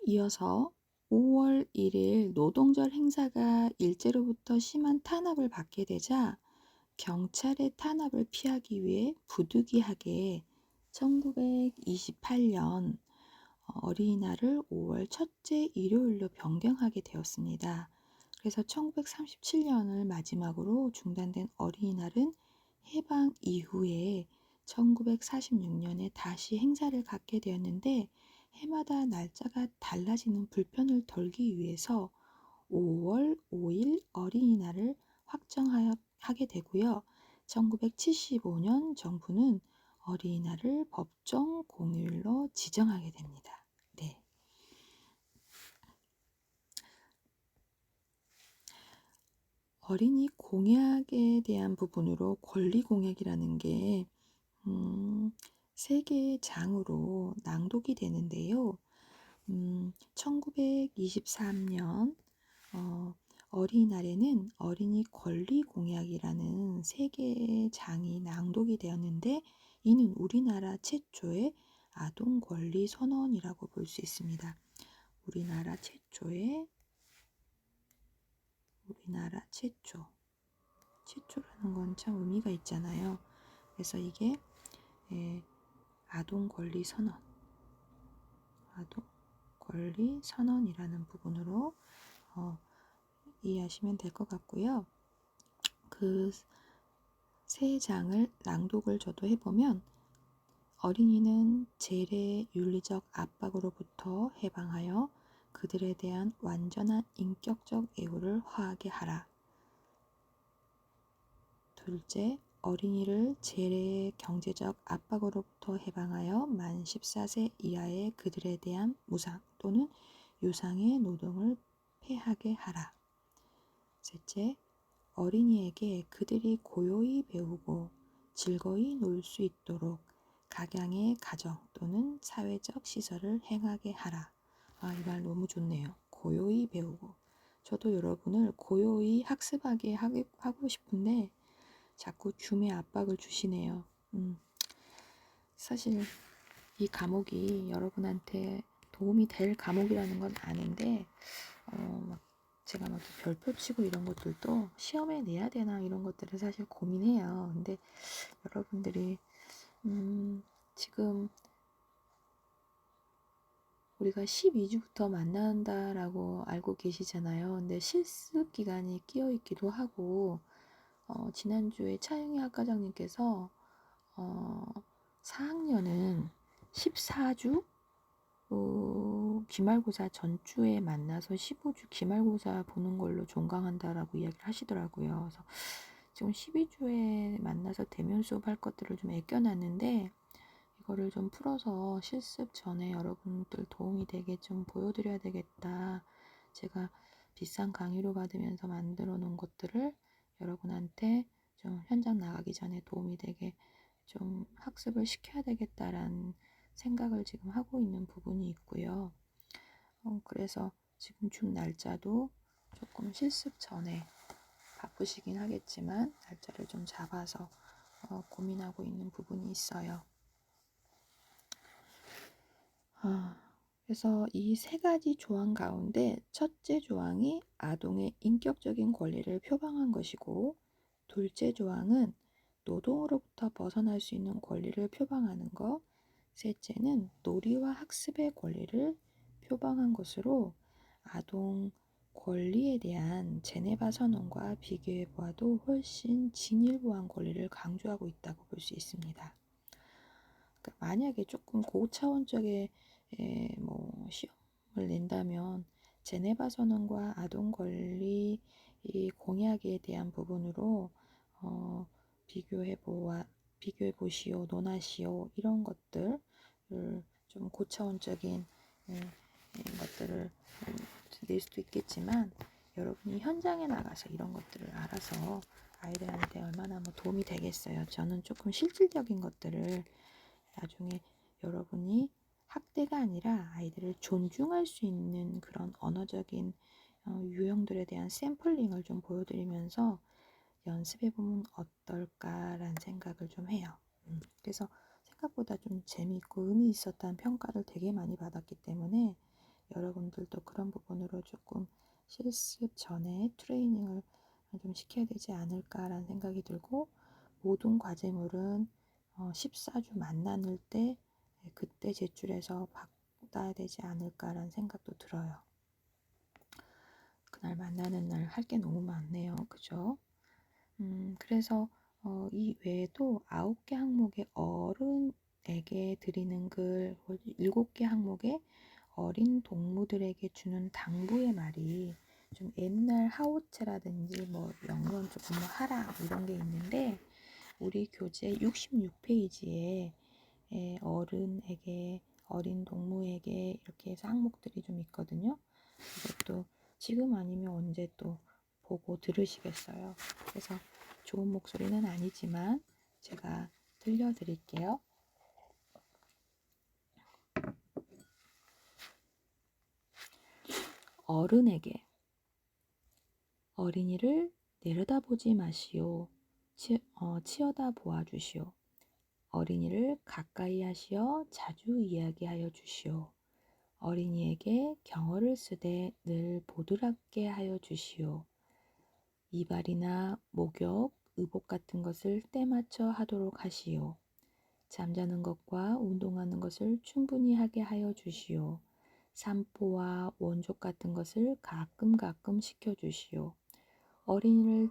이어서 5월 1일 노동절 행사가 일제로부터 심한 탄압을 받게 되자 경찰의 탄압을 피하기 위해 부득이하게 1928년 어린이날을 5월 첫째 일요일로 변경하게 되었습니다. 그래서 1937년을 마지막으로 중단된 어린이날은 해방 이후에 1946년에 다시 행사를 갖게 되었는데, 해마다 날짜가 달라지는 불편을 덜기 위해서 5월 5일 어린이날을 확정하게 되고요. 1975년 정부는 어린이날을 법정 공휴일로 지정하게 됩니다. 네. 어린이 공약에 대한 부분으로 권리 공약이라는 게 3개의 장으로 낭독이 되는데요. 1923년 어린이날에는 어린이 권리 공약이라는 3개의 장이 낭독이 되었는데, 이는 우리나라 최초의 아동 권리 선언이라고 볼 수 있습니다. 우리나라 최초라는 건 참 의미가 있잖아요. 그래서 이게 아동 권리 선언이라는 부분으로 이해하시면 될 것 같고요. 그 세 장을 낭독을 저도 해보면, 어린이는 재래 윤리적 압박으로부터 해방하여 그들에 대한 완전한 인격적 애호를 화하게 하라. 둘째, 어린이를 재래의 경제적 압박으로부터 해방하여 만 14세 이하의 그들에 대한 무상 또는 유상의 노동을 폐하게 하라. 셋째, 어린이에게 그들이 고요히 배우고 즐거이 놀 수 있도록 각양의 가정 또는 사회적 시설을 행하게 하라. 이 말 너무 좋네요. 고요히 배우고. 저도 여러분을 고요히 학습하게 하고 싶은데 자꾸 줌의 압박을 주시네요. 사실 이 과목이 여러분한테 도움이 될 과목이라는 건 아는데 제가 막 별표 치고 이런 것들도 시험에 내야 되나 이런 것들을 사실 고민해요. 근데 여러분들이 지금 우리가 12주부터 만난다라고 알고 계시잖아요. 근데 실습 기간이 끼어 있기도 하고, 지난주에 차영희 학과장님께서 4학년은 14주 기말고사 전주에 만나서 15주 기말고사 보는 걸로 종강한다라고 이야기를 하시더라고요. 그래서 지금 12주에 만나서 대면 수업할 것들을 좀 아껴놨는데, 이거를 좀 풀어서 실습 전에 여러분들 도움이 되게 좀 보여드려야 되겠다. 제가 비싼 강의료 받으면서 만들어 놓은 것들을 여러분한테 좀 현장 나가기 전에 도움이 되게 좀 학습을 시켜야 되겠다라는 생각을 지금 하고 있는 부분이 있고요. 그래서 지금 준 날짜도 조금 실습 전에 바쁘시긴 하겠지만 날짜를 좀 잡아서 고민하고 있는 부분이 있어요. 그래서 이 3가지 조항 가운데 첫째 조항이 아동의 인격적인 권리를 표방한 것이고, 둘째 조항은 노동으로부터 벗어날 수 있는 권리를 표방하는 것, 셋째는 놀이와 학습의 권리를 표방한 것으로 아동 권리에 대한 제네바 선언과 비교해 보아도 훨씬 진일보한 권리를 강조하고 있다고 볼 수 있습니다. 그러니까 만약에 조금 고차원적의 시험을 낸다면 제네바 선언과 아동 권리 이 공약에 대한 부분으로 비교해 보시오, 논하시오 이런 것들을 좀 고차원적인 것들을 낼 수도 있겠지만, 여러분이 현장에 나가서 이런 것들을 알아서 아이들한테 얼마나 도움이 되겠어요. 저는 조금 실질적인 것들을 나중에 여러분이 학대가 아니라 아이들을 존중할 수 있는 그런 언어적인 유형들에 대한 샘플링을 좀 보여드리면서 연습해보면 어떨까라는 생각을 좀 해요. 그래서 생각보다 좀 재미있고 의미 있었다는 평가를 되게 많이 받았기 때문에 여러분들도 그런 부분으로 조금 실습 전에 트레이닝을 좀 시켜야 되지 않을까라는 생각이 들고, 모든 과제물은 14주 만나는 때 그때 제출해서 받아야 되지 않을까라는 생각도 들어요. 그날 만나는 날 할 게 너무 많네요. 그죠? 그래서 이 외에도 9개 항목의 어른에게 드리는 글, 7개 항목의 어린 동무들에게 주는 당부의 말이 좀 옛날 하우체라든지 뭐 영론 조금 뭐 하라 이런 게 있는데, 우리 교재 66페이지에 어른에게, 어린 동무에게 이렇게 해서 항목들이 좀 있거든요. 이것도 지금 아니면 언제 또 보고 들으시겠어요. 그래서 좋은 목소리는 아니지만 제가 들려드릴게요. 어른에게, 어린이를 내려다보지 마시오. 치어다 보아주시오. 어린이를 가까이 하시어 자주 이야기하여 주시오. 어린이에게 경어를 쓰되 늘 보드랍게 하여 주시오. 이발이나 목욕, 의복 같은 것을 때맞춰 하도록 하시오. 잠자는 것과 운동하는 것을 충분히 하게 하여 주시오. 산보와 원족 같은 것을 가끔 시켜주시오. 어린이를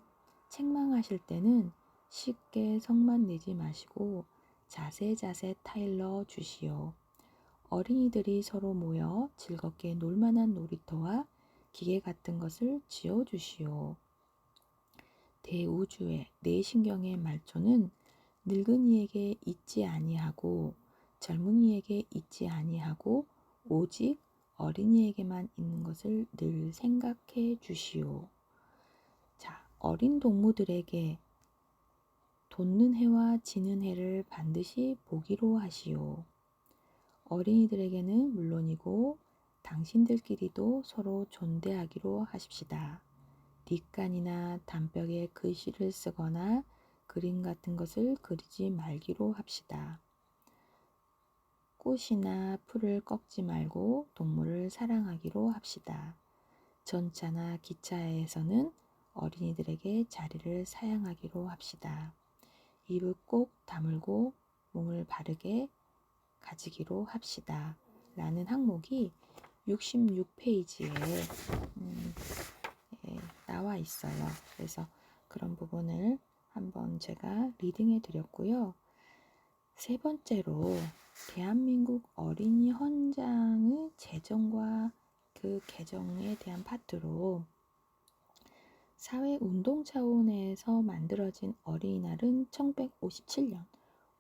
책망하실 때는 쉽게 성만 내지 마시고 자세 타일러 주시오. 어린이들이 서로 모여 즐겁게 놀만한 놀이터와 기계 같은 것을 지어 주시오. 대우주의 내신경의 말초는 늙은이에게 있지 아니하고 젊은이에게 있지 아니하고 오직 어린이에게만 있는 것을 늘 생각해 주시오. 자, 어린 동무들에게 돋는 해와 지는 해를 반드시 보기로 하시오. 어린이들에게는 물론이고 당신들끼리도 서로 존대하기로 하십시다. 뒷간이나 담벽에 글씨를 쓰거나 그림 같은 것을 그리지 말기로 합시다. 꽃이나 풀을 꺾지 말고 동물을 사랑하기로 합시다. 전차나 기차에서는 어린이들에게 자리를 사양하기로 합시다. 입을 꼭 다물고 몸을 바르게 가지기로 합시다. 라는 항목이 66페이지에 나와 있어요. 그래서 그런 부분을 한번 제가 리딩해 드렸고요. 세 번째로 대한민국 어린이 헌장의 제정과 그 개정에 대한 파트로 사회운동 차원에서 만들어진 어린이날은 1957년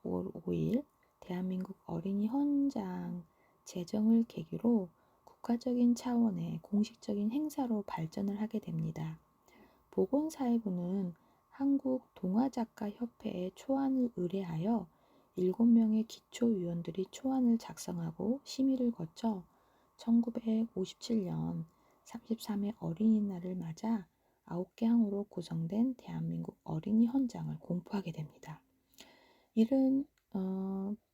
5월 5일 대한민국 어린이 헌장 제정을 계기로 국가적인 차원의 공식적인 행사로 발전을 하게 됩니다. 보건사회부는 한국동화작가협회에 초안을 의뢰하여 7명의 기초위원들이 초안을 작성하고 심의를 거쳐 1957년 33회 어린이날을 맞아 9개 항으로 구성된 대한민국 어린이 헌장을 공포하게 됩니다. 이런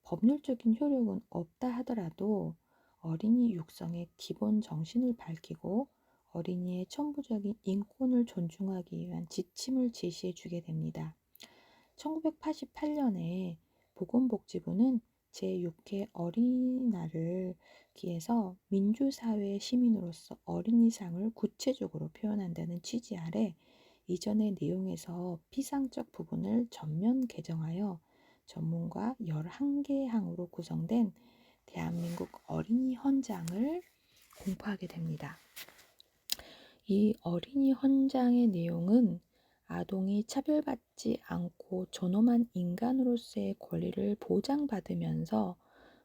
법률적인 효력은 없다 하더라도 어린이 육성의 기본 정신을 밝히고 어린이의 천부적인 인권을 존중하기 위한 지침을 제시해 주게 됩니다. 1988년에 보건복지부는 제6회 어린이날을 기해서 민주사회의 시민으로서 어린이상을 구체적으로 표현한다는 취지 아래 이전의 내용에서 피상적 부분을 전면 개정하여 전문가 11개 항으로 구성된 대한민국 어린이 헌장을 공포하게 됩니다. 이 어린이 헌장의 내용은 아동이 차별받지 않고 존엄한 인간으로서의 권리를 보장받으면서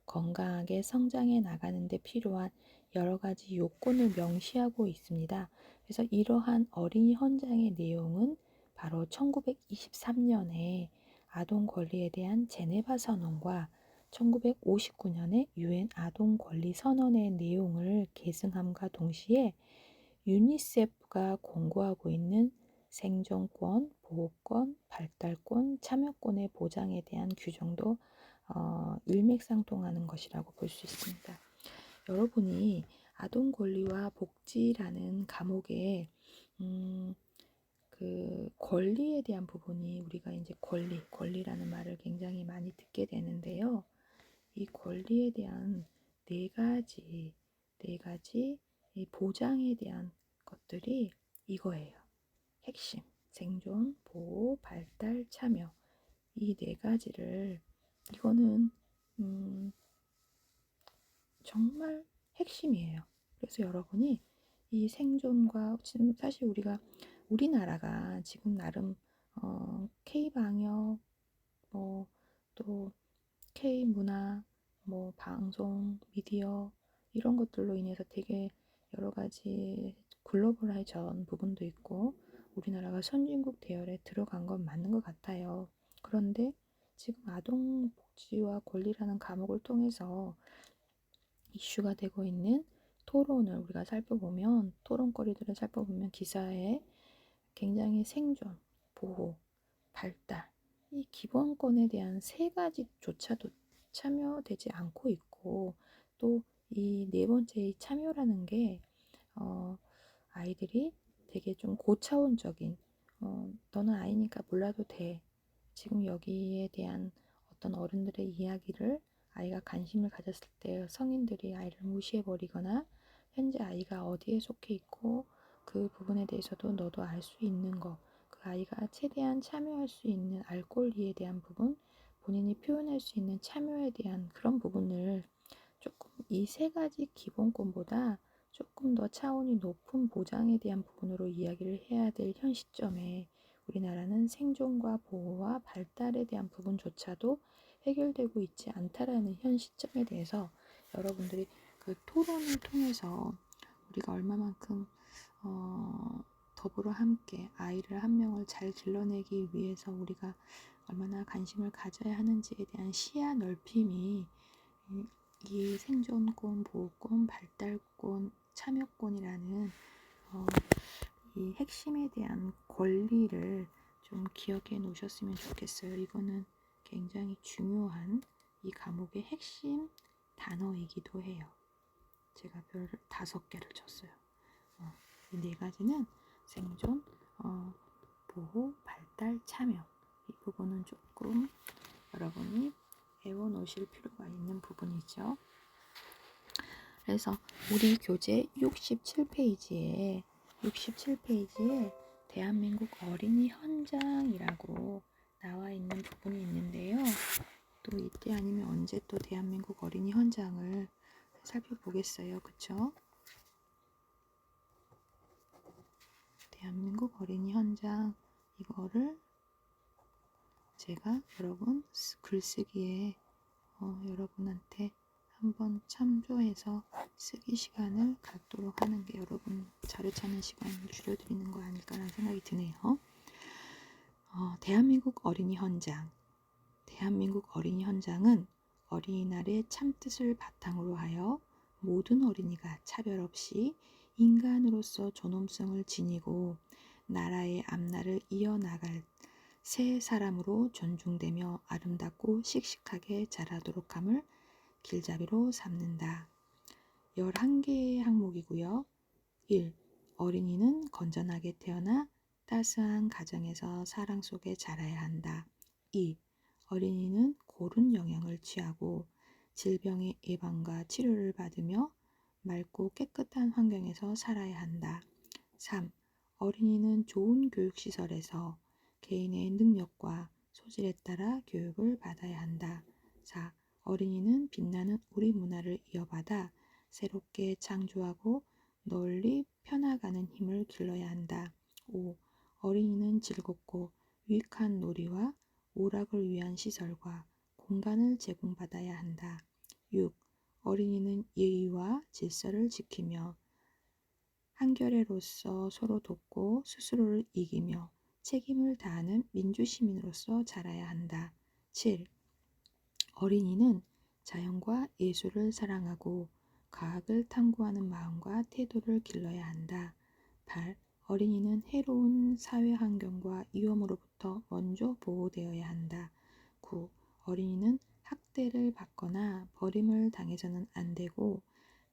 건강하게 성장해 나가는 데 필요한 여러 가지 요건을 명시하고 있습니다. 그래서 이러한 어린이 헌장의 내용은 바로 1923년에 아동 권리에 대한 제네바 선언과 1959년에 유엔 아동 권리 선언의 내용을 계승함과 동시에 유니세프가 공고하고 있는 생존권, 보호권, 발달권, 참여권의 보장에 대한 규정도 일맥상통하는 것이라고 볼 수 있습니다. 여러분이 아동 권리와 복지라는 과목에 그 권리에 대한 부분이 우리가 이제 권리라는 말을 굉장히 많이 듣게 되는데요. 이 권리에 대한 네 가지 이 보장에 대한 것들이 이거예요. 핵심, 생존, 보호, 발달, 참여. 이 네 가지를 이거는 정말 핵심이에요. 그래서 여러분이 이 생존과 지금 사실 우리나라가 지금 나름 K 방역 또 K 문화 방송 미디어 이런 것들로 인해서 되게 여러 가지 글로벌해진 부분도 있고 우리나라가 선진국 대열에 들어간 건 맞는 것 같아요. 그런데 지금 아동 복지와 권리라는 과목을 통해서 이슈가 되고 있는 토론을 우리가 살펴보면 토론거리들을 살펴보면 기사에 굉장히 생존, 보호, 발달 이 기본권에 대한 세 가지조차도 참여되지 않고 있고 또 이 네 번째 이 참여라는 게 아이들이 되게 좀 고차원적인 너는 아이니까 몰라도 돼. 지금 여기에 대한 어떤 어른들의 이야기를 아이가 관심을 가졌을 때 성인들이 아이를 무시해버리거나 현재 아이가 어디에 속해 있고 그 부분에 대해서도 너도 알 수 있는 거, 그 아이가 최대한 참여할 수 있는 알 권리에 대한 부분, 본인이 표현할 수 있는 참여에 대한 그런 부분을 조금 이 세 가지 기본권보다 조금 더 차원이 높은 보장에 대한 부분으로 이야기를 해야 될 현 시점에 우리나라는 생존과 보호와 발달에 대한 부분조차도 해결되고 있지 않다라는 현 시점에 대해서 여러분들이 그 토론을 통해서 우리가 얼마만큼 더불어 함께 아이를 한 명을 잘 길러내기 위해서 우리가 얼마나 관심을 가져야 하는지에 대한 시야 넓힘이 이 생존권, 보호권, 발달권, 참여권이라는 이 핵심에 대한 권리를 좀 기억해 놓으셨으면 좋겠어요. 이거는 굉장히 중요한 이 과목의 핵심 단어이기도 해요. 제가 별을 5개를 줬어요. 이 네 가지는 생존, 보호, 발달, 참여 이 부분은 조금 여러분이 외워놓으실 필요가 있는 부분이죠. 그래서 우리 교재 67페이지에 대한민국 어린이 현장이라고 나와 있는 부분이 있는데요. 또 이때 아니면 언제 또 대한민국 어린이 현장을 살펴보겠어요. 그쵸? 대한민국 어린이 현장 이거를 제가 여러분 글쓰기에 여러분한테 한번 참조해서 쓰기 시간을 갖도록 하는 게 여러분 자료 찾는 시간을 줄여드리는 거 아닐까라는 생각이 드네요. 대한민국 어린이 현장. 대한민국 어린이 현장은 어린이날의 참뜻을 바탕으로 하여 모든 어린이가 차별 없이 인간으로서 존엄성을 지니고 나라의 앞날을 이어나갈 새 사람으로 존중되며 아름답고 씩씩하게 자라도록 함을 길잡이로 삼는다. 11개의 항목이고요. 1. 어린이는 건전하게 태어나 따스한 가정에서 사랑 속에 자라야 한다. 2. 어린이는 고른 영양을 취하고 질병의 예방과 치료를 받으며 맑고 깨끗한 환경에서 살아야 한다. 3. 어린이는 좋은 교육시설에서 개인의 능력과 소질에 따라 교육을 받아야 한다. 4. 어린이는 빛나는 우리 문화를 이어받아 새롭게 창조하고 널리 펴나가는 힘을 길러야 한다. 5. 어린이는 즐겁고 유익한 놀이와 오락을 위한 시설과 공간을 제공받아야 한다. 6. 어린이는 예의와 질서를 지키며 한겨레로서 서로 돕고 스스로를 이기며 책임을 다하는 민주시민으로서 자라야 한다. 7. 어린이는 자연과 예술을 사랑하고 과학을 탐구하는 마음과 태도를 길러야 한다. 8. 어린이는 해로운 사회 환경과 위험으로부터 먼저 보호되어야 한다. 9. 어린이는 학대를 받거나 버림을 당해서는 안 되고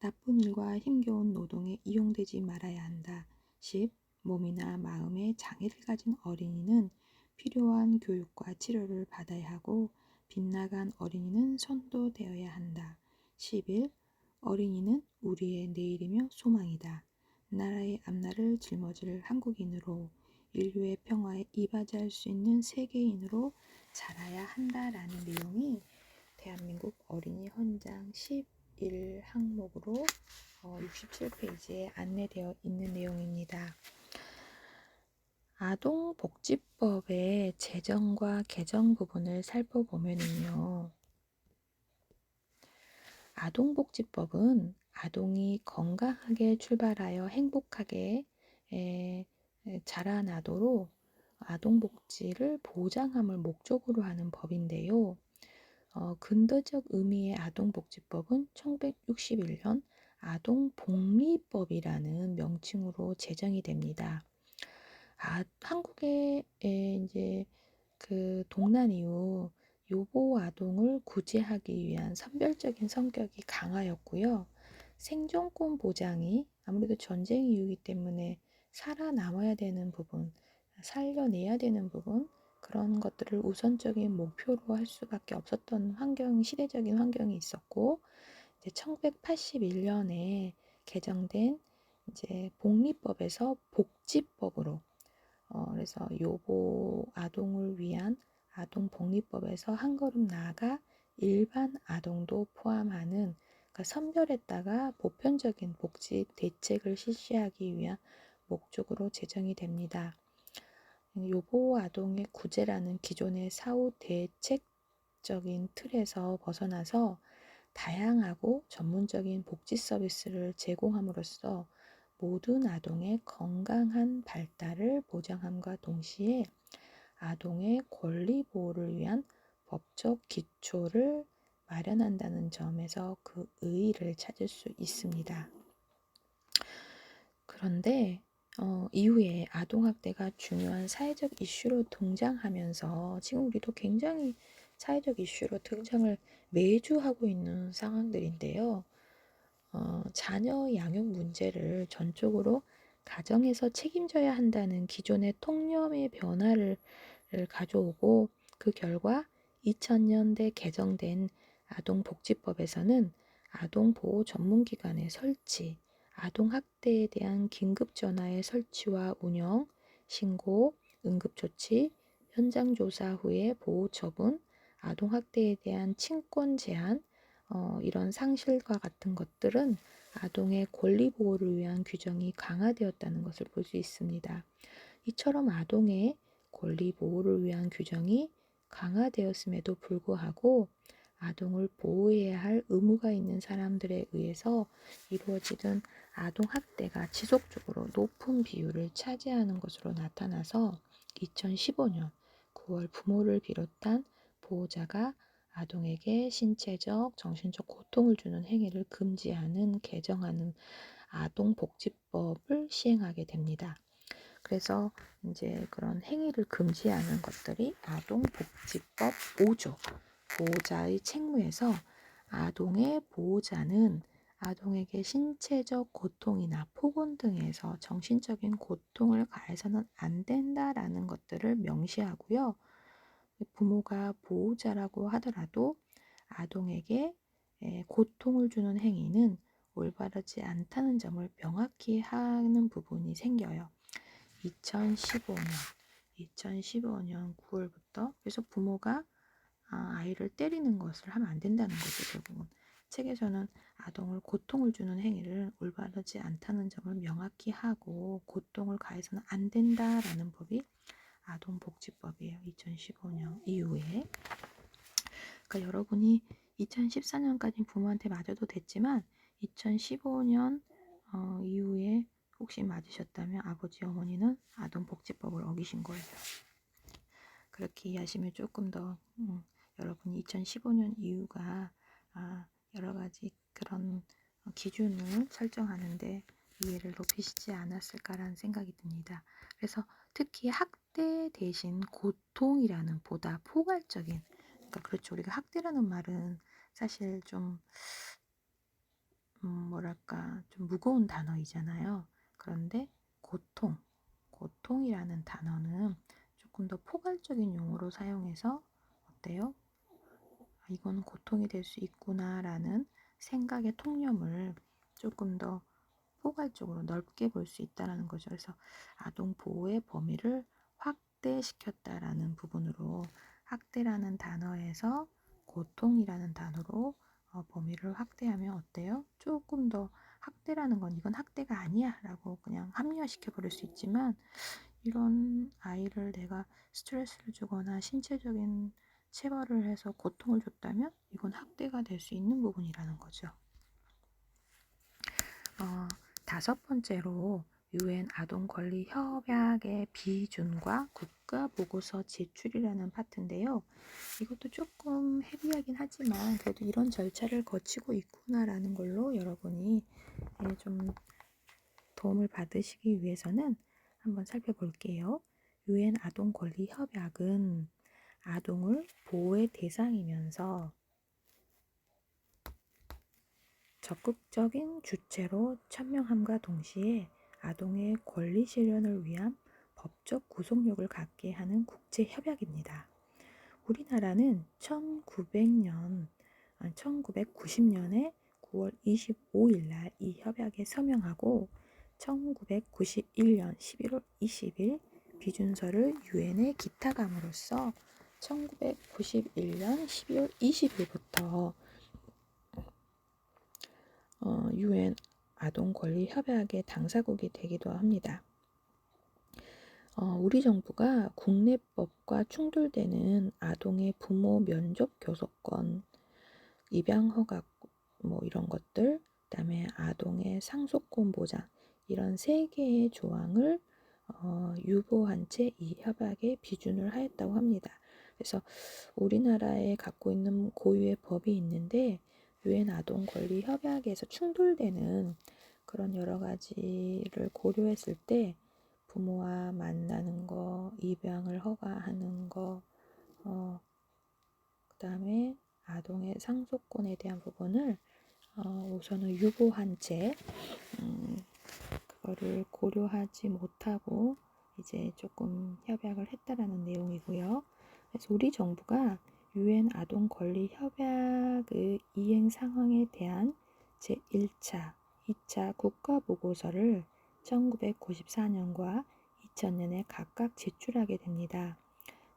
나쁜 일과 힘겨운 노동에 이용되지 말아야 한다. 10. 몸이나 마음의 장애를 가진 어린이는 필요한 교육과 치료를 받아야 하고 빗나간 어린이는 선도되어야 한다. 11. 어린이는 우리의 내일이며 소망이다. 나라의 앞날을 짊어질 한국인으로 인류의 평화에 이바지할 수 있는 세계인으로 자라야 한다라는 내용이 대한민국 어린이 헌장 11 항목으로 67페이지에 안내되어 있는 내용입니다. 아동복지법의 제정과 개정 부분을 살펴보면요. 아동복지법은 아동이 건강하게 출발하여 행복하게 자라나도록 아동복지를 보장함을 목적으로 하는 법인데요. 근대적 의미의 아동복지법은 1961년 아동복리법이라는 명칭으로 제정이 됩니다. 한국의 이제 그 동란 이후 요보 아동을 구제하기 위한 선별적인 성격이 강하였고요. 생존권 보장이 아무래도 전쟁 이후이기 때문에 살아남아야 되는 부분, 살려내야 되는 부분, 그런 것들을 우선적인 목표로 할 수밖에 없었던 시대적인 환경이 있었고, 이제 1981년에 개정된 이제 복리법에서 복지법으로 그래서 요보 아동을 위한 아동복리법에서 한 걸음 나아가 일반 아동도 포함하는, 그러니까 선별했다가 보편적인 복지 대책을 실시하기 위한 목적으로 제정이 됩니다. 요보 아동의 구제라는 기존의 사후 대책적인 틀에서 벗어나서 다양하고 전문적인 복지 서비스를 제공함으로써 모든 아동의 건강한 발달을 보장함과 동시에 아동의 권리 보호를 위한 법적 기초를 마련한다는 점에서 그 의의를 찾을 수 있습니다. 그런데 이후에 아동학대가 중요한 사회적 이슈로 등장하면서 지금 우리도 굉장히 사회적 이슈로 등장을 매주 하고 있는 상황들인데요. 자녀 양육 문제를 전적으로 가정에서 책임져야 한다는 기존의 통념의 변화를 가져오고, 그 결과 2000년대 개정된 아동복지법에서는 아동보호 전문기관의 설치, 아동학대에 대한 긴급전화의 설치와 운영, 신고, 응급조치, 현장조사 후에 보호 처분, 아동학대에 대한 친권 제한, 이런 상실과 같은 것들은 아동의 권리 보호를 위한 규정이 강화되었다는 것을 볼 수 있습니다. 이처럼 아동의 권리 보호를 위한 규정이 강화되었음에도 불구하고 아동을 보호해야 할 의무가 있는 사람들에 의해서 이루어지는 아동학대가 지속적으로 높은 비율을 차지하는 것으로 나타나서 2015년 9월 부모를 비롯한 보호자가 아동에게 신체적, 정신적 고통을 주는 행위를 금지하는 개정하는 아동복지법을 시행하게 됩니다. 그래서 이제 그런 행위를 금지하는 것들이 아동복지법 5조 보호자의 책무에서 아동의 보호자는 아동에게 신체적 고통이나 폭언 등에서 정신적인 고통을 가해서는 안 된다라는 것들을 명시하고요. 부모가 보호자라고 하더라도 아동에게 고통을 주는 행위는 올바르지 않다는 점을 명확히 하는 부분이 생겨요. 2015년 9월부터 그래서 부모가 아이를 때리는 것을 하면 안 된다는 거죠. 결국은 책에서는 아동을 고통을 주는 행위를 올바르지 않다는 점을 명확히 하고 고통을 가해서는 안 된다라는 법이 아동복지법이에요. 2015년 이후에. 그러니까 여러분이 2014년까지 부모한테 맞아도 됐지만 2015년 이후에 혹시 맞으셨다면 아버지 어머니는 아동복지법을 어기신 거예요. 그렇게 이해하시면 조금 더 여러분이 2015년 이후가 여러 가지 그런 기준을 설정하는데 이해를 높이시지 않았을까라는 생각이 듭니다. 그래서 특히 학대 대신 고통이라는 보다 포괄적인, 그러니까 그렇죠. 우리가 학대라는 말은 사실 좀 뭐랄까 좀 무거운 단어이잖아요. 그런데 고통이라는 단어는 조금 더 포괄적인 용어로 사용해서 어때요? 이거는 고통이 될 수 있구나라는 생각의 통념을 조금 더 포괄적으로 넓게 볼 수 있다는 거죠. 그래서 아동 보호의 범위를 확대시켰다라는 부분으로 학대라는 단어에서 고통이라는 단어로 범위를 확대하면 어때요? 조금 더 학대라는 건 이건 학대가 아니야 라고 그냥 합리화시켜 버릴 수 있지만 이런 아이를 내가 스트레스를 주거나 신체적인 체벌을 해서 고통을 줬다면 이건 학대가 될 수 있는 부분이라는 거죠. 다섯 번째로 UN 아동 권리 협약의 비준과 국가 보고서 제출이라는 파트인데요. 이것도 조금 헤비하긴 하지만 그래도 이런 절차를 거치고 있구나라는 걸로 여러분이 좀 도움을 받으시기 위해서는 한번 살펴볼게요. UN 아동 권리 협약은 아동을 보호의 대상이면서 적극적인 주체로 천명함과 동시에 아동의 권리 실현을 위한 법적 구속력을 갖게 하는 국제협약입니다. 우리나라는 1990년에 9월 25일 날 이 협약에 서명하고 1991년 11월 20일 비준서를 유엔에 기탁함으로써 1991년 12월 20일부터 UN 아동 권리 협약의 당사국이 되기도 합니다. 우리 정부가 국내법과 충돌되는 아동의 부모 면접 교섭권, 입양 허가 이런 것들, 그다음에 아동의 상속권 보장 이런 3개의 조항을 유보한 채 이 협약에 비준을 하였다고 합니다. 그래서 우리나라에 갖고 있는 고유의 법이 있는데 유엔 아동 권리 협약에서 충돌되는 그런 여러 가지를 고려했을 때 부모와 만나는 거, 입양을 허가하는 거, 그다음에 아동의 상속권에 대한 부분을 우선은 유보한 채 그거를 고려하지 못하고 이제 조금 협약을 했다라는 내용이고요. 그래서 우리 정부가 유엔 아동 권리 협약의 이행 상황에 대한 제1차, 2차 국가 보고서를 1994년과 2000년에 각각 제출하게 됩니다.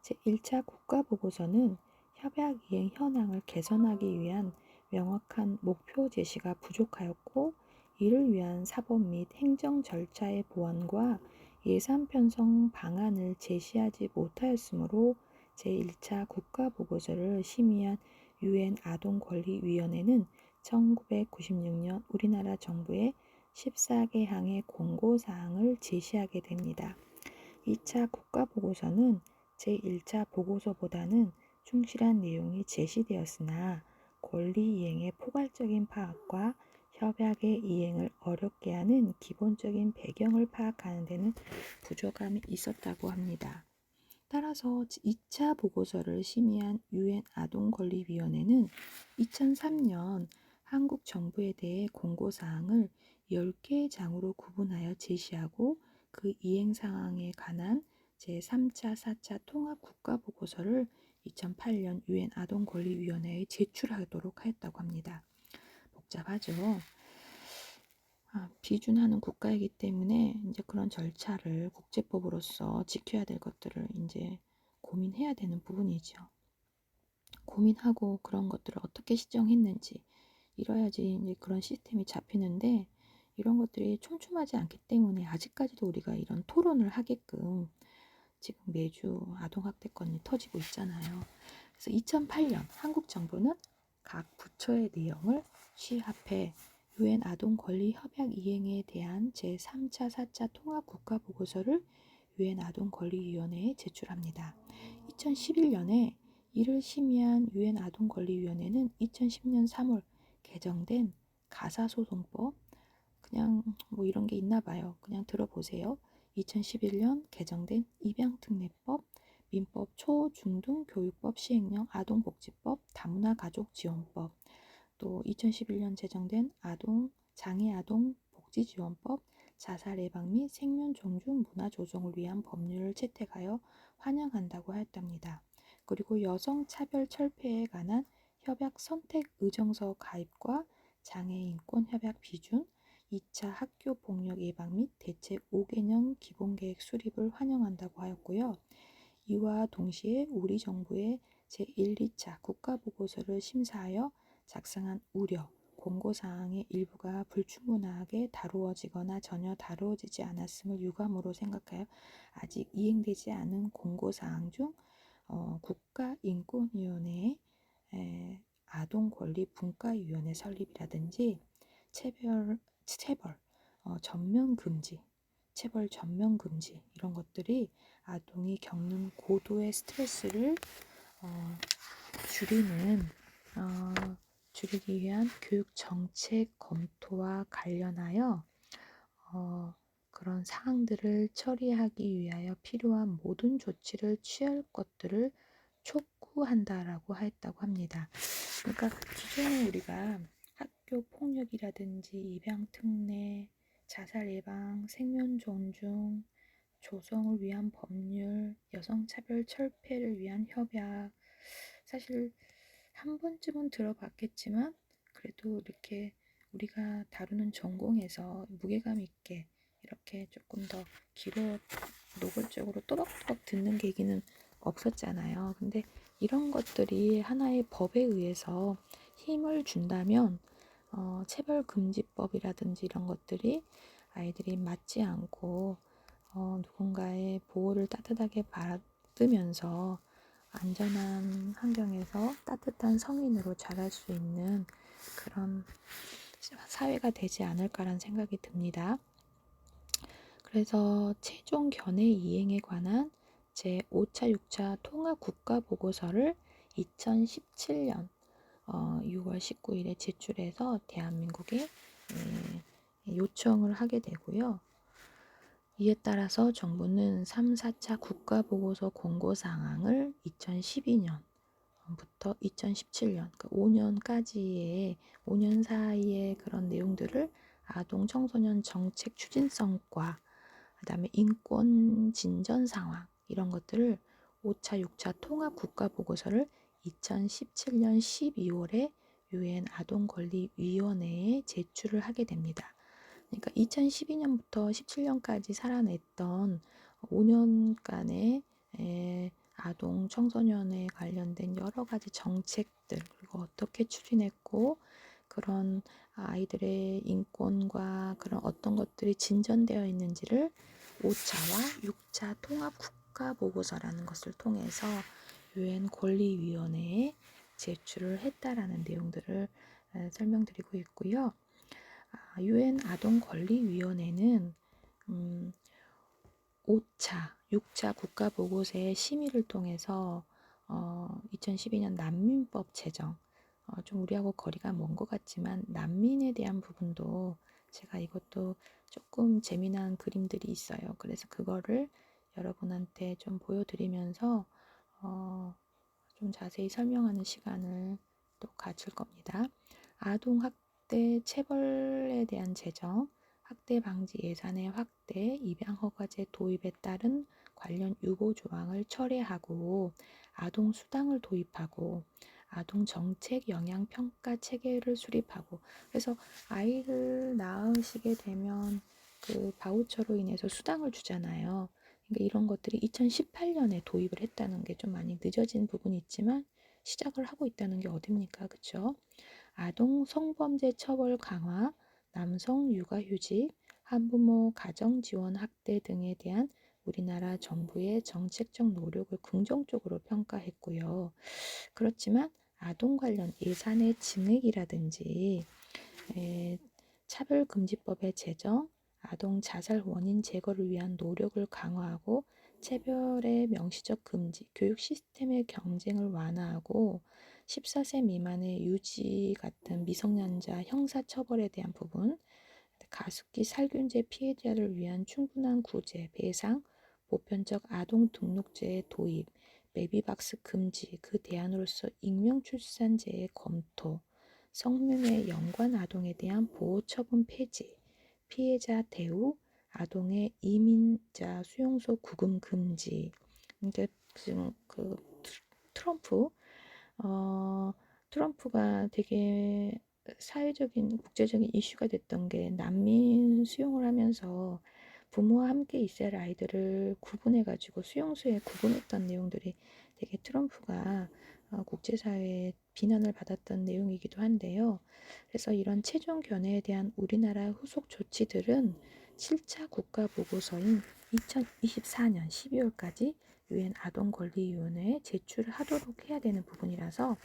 제1차 국가 보고서는 협약 이행 현황을 개선하기 위한 명확한 목표 제시가 부족하였고 이를 위한 사법 및 행정 절차의 보완과 예산 편성 방안을 제시하지 못하였으므로 제1차 국가보고서를 심의한 유엔 아동권리위원회는 1996년 우리나라 정부에 14개 항의 권고사항을 제시하게 됩니다. 2차 국가보고서는 제1차 보고서보다는 충실한 내용이 제시되었으나 권리 이행의 포괄적인 파악과 협약의 이행을 어렵게 하는 기본적인 배경을 파악하는 데는 부족함이 있었다고 합니다. 따라서 2차 보고서를 심의한 유엔 아동권리위원회는 2003년 한국 정부에 대해 공고사항을 10개의 장으로 구분하여 제시하고 그 이행 상황에 관한 제3차, 4차 통합 국가보고서를 2008년 유엔 아동권리위원회에 제출하도록 하였다고 합니다. 복잡하죠. 비준하는 국가이기 때문에 이제 그런 절차를 국제법으로서 지켜야 될 것들을 이제 고민해야 되는 부분이죠. 고민하고 그런 것들을 어떻게 시정했는지 이뤄야지 이제 그런 시스템이 잡히는데 이런 것들이 촘촘하지 않기 때문에 아직까지도 우리가 이런 토론을 하게끔 지금 매주 아동학대건이 터지고 있잖아요. 그래서 2008년 한국 정부는 각 부처의 내용을 취합해 유엔 아동권리협약 이행에 대한 제3차, 4차 통합국가보고서를 유엔 아동권리위원회에 제출합니다. 2011년에 이를 심의한 유엔 아동권리위원회는 2010년 3월 개정된 가사소송법, 그냥 이런 게 있나 봐요. 그냥 들어보세요. 2011년 개정된 입양특례법, 민법 초중등 교육법 시행령 아동복지법, 다문화 가족 지원법, 또 2011년 제정된 장애아동 복지지원법, 자살 예방 및 생명 존중 문화 조성을 위한 법률을 채택하여 환영한다고 하였답니다. 그리고 여성 차별 철폐에 관한 협약 선택 의정서 가입과 장애인권 협약 비준, 2차 학교 폭력 예방 및 대책 5개년 기본계획 수립을 환영한다고 하였고요. 이와 동시에 우리 정부의 제1, 2차 국가보고서를 심사하여 작성한 우려, 권고사항의 일부가 불충분하게 다루어지거나 전혀 다루어지지 않았음을 유감으로 생각하여 아직 이행되지 않은 권고사항 중 국가인권위원회의 아동권리분과위원회 설립이라든지 체벌 전면 금지, 체벌 전면 금지 이런 것들이 아동이 겪는 고도의 스트레스를 줄이기 위한 교육 정책 검토와 관련하여 그런 사항들을 처리하기 위하여 필요한 모든 조치를 취할 것들을 촉구한다라고 하였다고 합니다. 그러니까 기존에 우리가 학교 폭력이라든지 입양 특례, 자살 예방, 생명 존중, 조성을 위한 법률, 여성 차별 철폐를 위한 협약, 사실 한 번쯤은 들어봤겠지만 그래도 이렇게 우리가 다루는 전공에서 무게감 있게 이렇게 조금 더 노골적으로 또박또박 듣는 계기는 없었잖아요. 근데 이런 것들이 하나의 법에 의해서 힘을 준다면 체벌금지법이라든지 이런 것들이 아이들이 맞지 않고 누군가의 보호를 따뜻하게 받으면서 안전한 환경에서 따뜻한 성인으로 자랄 수 있는 그런 사회가 되지 않을까라는 생각이 듭니다. 그래서 최종 견해 이행에 관한 제5차, 6차 통합 국가보고서를 2017년 6월 19일에 제출해서 대한민국에 요청을 하게 되고요. 이에 따라서 정부는 3, 4차 국가보고서 공고사항을 2012년부터 2017년, 그러니까 5년 사이의 그런 내용들을 아동 청소년 정책 추진성과 그다음에 인권 진전 상황 이런 것들을 5차, 6차 통합 국가보고서를 2017년 12월에 유엔 아동권리위원회에 제출을 하게 됩니다. 그러니까 2012년부터 17년까지 살아냈던 5년간의 아동 청소년에 관련된 여러 가지 정책들 그리고 어떻게 추진했고 그런 아이들의 인권과 그런 어떤 것들이 진전되어 있는지를 5차와 6차 통합 국가 보고서라는 것을 통해서 유엔 권리위원회에 제출을 했다라는 내용들을 설명드리고 있고요. 유엔 아동권리위원회는 5차, 6차 국가보고서의 심의를 통해서 2012년 난민법 제정, 좀 우리하고 거리가 먼 것 같지만 난민에 대한 부분도 제가 이것도 조금 재미난 그림들이 있어요. 그래서 그거를 여러분한테 좀 보여드리면서 좀 자세히 설명하는 시간을 또 가질 겁니다. 아동학대 체벌에 대한 제정, 학대 방지 예산의 확대, 입양 허가제 도입에 따른 관련 유보 조항을 철회하고 아동 수당을 도입하고 아동 정책 영향 평가 체계를 수립하고 그래서 아이를 낳으시게 되면 그 바우처로 인해서 수당을 주잖아요. 그러니까 이런 것들이 2018년에 도입을 했다는 게 좀 많이 늦어진 부분이 있지만 시작을 하고 있다는 게 어딥니까? 그렇죠? 아동 성범죄 처벌 강화, 남성 육아휴직, 한부모 가정 지원 학대 등에 대한 우리나라 정부의 정책적 노력을 긍정적으로 평가했고요. 그렇지만 아동 관련 예산의 증액이라든지 차별금지법의 제정, 아동 자살 원인 제거를 위한 노력을 강화하고 차별의 명시적 금지, 교육 시스템의 경쟁을 완화하고 14세 미만의 유지 같은 미성년자 형사처벌에 대한 부분, 가습기 살균제 피해자를 위한 충분한 구제, 배상, 보편적 아동 등록제의 도입, 베이비박스 금지, 그 대안으로서 익명출산제의 검토, 성매매 연관 아동에 대한 보호 처분 폐지, 피해자 대우, 아동의 이민자 수용소 구금 금지. 근데 지금 그 트럼프 트럼프가 되게 사회적인 국제적인 이슈가 됐던 게 난민 수용을 하면서 부모와 함께 있어야 할 아이들을 구분해 가지고 수용소에 구금했던 내용들이 되게 트럼프가 국제사회에 비난을 받았던 내용이기도 한데요. 그래서 이런 체중 견해에 대한 우리나라 후속 조치들은 7차 국가보고서인 2024년 12월까지 유엔 아동권리위원회에 제출하도록 해야 되는 부분이라서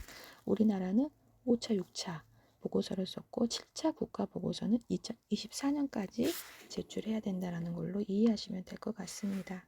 우리나라는 5차, 6차 보고서를 썼고 7차 국가보고서는 2024년까지 제출해야 된다는 걸로 이해하시면 될 것 같습니다.